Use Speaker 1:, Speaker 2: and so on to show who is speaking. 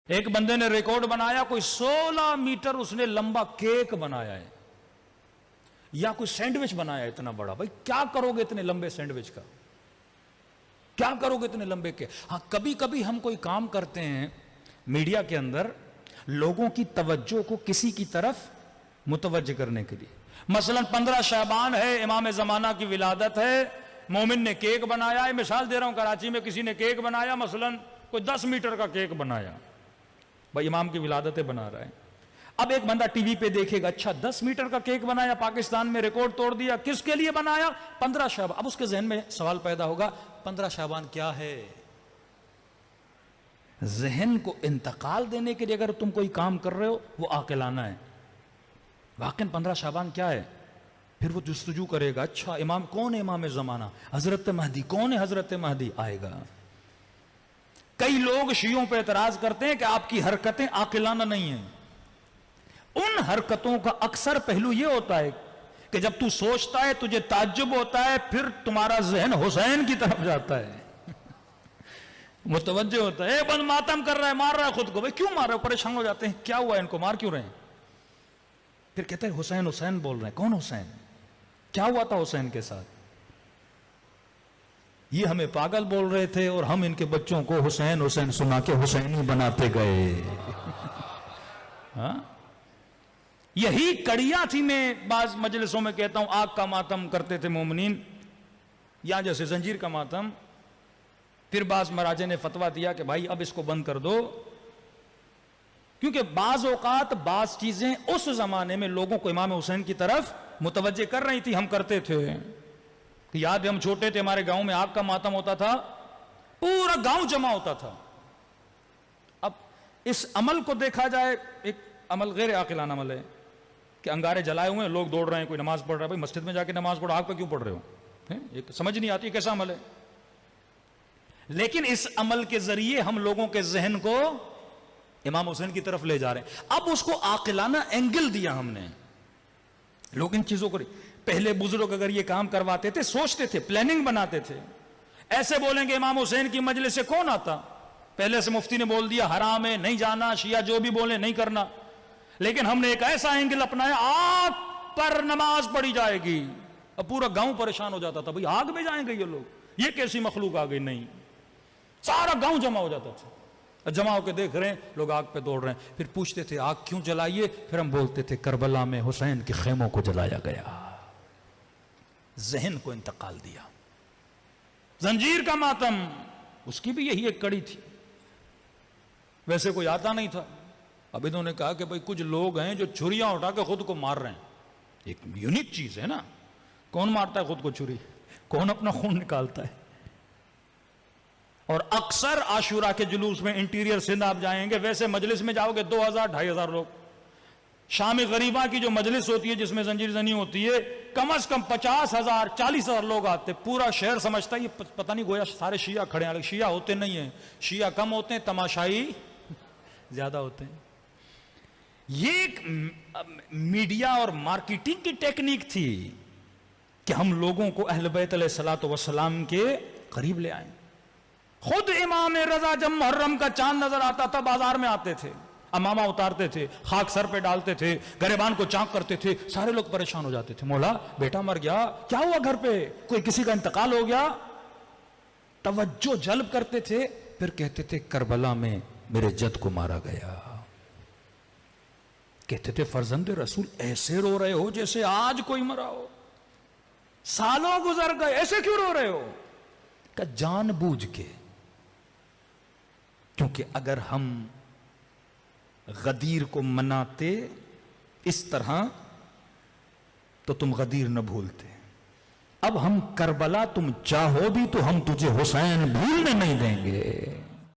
Speaker 1: ایک بندے نے ریکارڈ بنایا، کوئی 16 میٹر اس نے لمبا کیک بنایا ہے یا کوئی سینڈوچ بنایا ہے اتنا بڑا. بھائی کیا کرو گے اتنے لمبے سینڈوچ کا؟ کیا کرو گے اتنے لمبے کے؟ ہاں کبھی کبھی ہم کوئی کام کرتے ہیں میڈیا کے اندر لوگوں کی توجہ کو کسی کی طرف متوجہ کرنے کے لیے. مثلا 15 شعبان ہے، امام زمانہ کی ولادت ہے، مومن نے کیک بنایا ہے. مثال دے رہا ہوں، کراچی میں کسی نے کیک بنایا، مثلا کوئی 10 میٹر کا کیک بنایا. بھائی امام کی ولادتیں بنا رہا ہے. اب ایک بندہ ٹی وی پہ دیکھے گا، اچھا 10 میٹر کا کیک بنایا، پاکستان میں ریکارڈ توڑ دیا، کس کے لیے بنایا؟ 15 شعبان. اب اس کے ذہن میں سوال پیدا ہوگا، 15 شعبان کیا ہے؟ ذہن کو انتقال دینے کے لیے اگر تم کوئی کام کر رہے ہو وہ عاقلانہ ہے. واقعاً 15 شعبان کیا ہے؟ پھر وہ جستجو کرے گا، اچھا امام کون ہے؟ امام زمانہ حضرت مہدی. کون ہے حضرت مہدی؟ آئے گا. کئی لوگ شیعوں پہ اعتراض کرتے ہیں کہ آپ کی حرکتیں عاقلانہ نہیں ہیں. ان حرکتوں کا اکثر پہلو یہ ہوتا ہے کہ جب تو سوچتا ہے تجھے تعجب ہوتا ہے، پھر تمہارا ذہن حسین کی طرف جاتا ہے، متوجہ ہوتا ہے. بند ماتم کر رہا ہے، مار رہا ہے خود کو. بھائی کیوں مار رہا ہے؟ پریشان ہو جاتے ہیں، کیا ہوا ہے ان کو، مار کیوں رہے ہیں؟ پھر کہتے ہیں حسین حسین بول رہے ہیں. کون حسین؟ کیا ہوا تھا حسین کے ساتھ؟ یہ ہمیں پاگل بول رہے تھے اور ہم ان کے بچوں کو حسین حسین سنا کے حسینی بناتے گئے. ہاں یہی کڑیاں تھی. میں بعض مجلسوں میں کہتا ہوں آگ کا ماتم کرتے تھے مومنین، یا جیسے زنجیر کا ماتم. پھر بعض مراجع نے فتویٰ دیا کہ بھائی اب اس کو بند کر دو، کیونکہ بعض اوقات بعض چیزیں اس زمانے میں لوگوں کو امام حسین کی طرف متوجہ کر رہی تھی. ہم کرتے تھے کہ یاد ہے ہم چھوٹے تھے، ہمارے گاؤں میں آگ کا ماتم ہوتا تھا، پورا گاؤں جمع ہوتا تھا. اب اس عمل کو دیکھا جائے، ایک عمل غیر عاقلانہ عمل ہے کہ انگارے جلائے ہوئے ہیں، لوگ دوڑ رہے ہیں، کوئی نماز پڑھ رہا ہے. بھائی مسجد میں جا کے نماز پڑھو، آگ پہ کیوں پڑھ رہے ہو؟ ایک سمجھ نہیں آتی کیسا عمل ہے. لیکن اس عمل کے ذریعے ہم لوگوں کے ذہن کو امام حسین کی طرف لے جا رہے ہیں. اب اس کو عاقلانہ اینگل دیا ہم نے. لوگ ان چیزوں کو، پہلے بزرگ اگر یہ کام کرواتے تھے، سوچتے تھے، پلاننگ بناتے تھے. ایسے بولیں گے امام حسین کی مجلس سے کون آتا؟ پہلے سے مفتی نے بول دیا حرام ہے، نہیں جانا، شیعہ جو بھی بولے نہیں کرنا. لیکن ہم نے ایک ایسا اینگل اپنایا، آگ پر نماز پڑھی جائے گی. اب پورا گاؤں پریشان ہو جاتا تھا، بھئی آگ میں جائیں گے یہ لوگ، یہ کیسی مخلوق آ گئی؟ نہیں، سارا گاؤں جمع ہو جاتا تھا. جمع ہو کے دیکھ رہے ہیں لوگ آگ پہ دوڑ رہے ہیں. پھر پوچھتے تھے آگ کیوں جلائیے؟ پھر ہم بولتے تھے کربلا میں حسین کے خیموں کو جلایا گیا. ذہن کو انتقال دیا. زنجیر کا ماتم، اس کی بھی یہی ایک کڑی تھی. ویسے کوئی آتا نہیں تھا. اب انہوں نے کہا کہ بھئی کچھ لوگ ہیں جو چھریاں اٹھا کے خود کو مار رہے ہیں. ایک یونیک چیز ہے نا. کون مارتا ہے خود کو چھری؟ کون اپنا خون نکالتا ہے؟ اور اکثر عاشورہ کے جلوس میں انٹیریئر سندھ آپ جائیں گے، ویسے مجلس میں جاؤ گے 2000-2500 لوگ. شام غریبہ کی جو مجلس ہوتی ہے جس میں زنجیر زنی ہوتی ہے، کم از کم 50,000-40,000 لوگ آتے. پورا شہر سمجھتا ہے یہ پتہ نہیں گویا سارے شیعہ کھڑے ہیں. شیعہ ہوتے نہیں ہیں، شیعہ کم ہوتے ہیں، تماشائی زیادہ ہوتے ہیں. یہ ایک میڈیا اور مارکیٹنگ کی ٹیکنیک تھی کہ ہم لوگوں کو اہل بیت علیہ الصلوۃ والسلام کے قریب لے آئیں. خود امام رضا جب محرم کا چاند نظر آتا تھا بازار میں آتے تھے، امامہ اتارتے تھے، خاک سر پہ ڈالتے تھے، گریبان کو چاک کرتے تھے. سارے لوگ پریشان ہو جاتے تھے، مولا بیٹا مر گیا، کیا ہوا گھر پہ، کوئی کسی کا انتقال ہو گیا. توجہ جلب کرتے تھے. پھر کہتے تھے کربلا میں میرے جد کو مارا گیا. کہتے تھے فرزند رسول ایسے رو رہے ہو جیسے آج کوئی مرا ہو، سالوں گزر گئے، ایسے کیوں رو رہے ہو؟ کہ جان بوجھ کے، کیونکہ اگر ہم غدیر کو مناتے اس طرح تو تم غدیر نہ بھولتے. اب ہم کربلا تم چاہو بھی تو ہم تجھے حسین بھولنے نہیں دیں گے.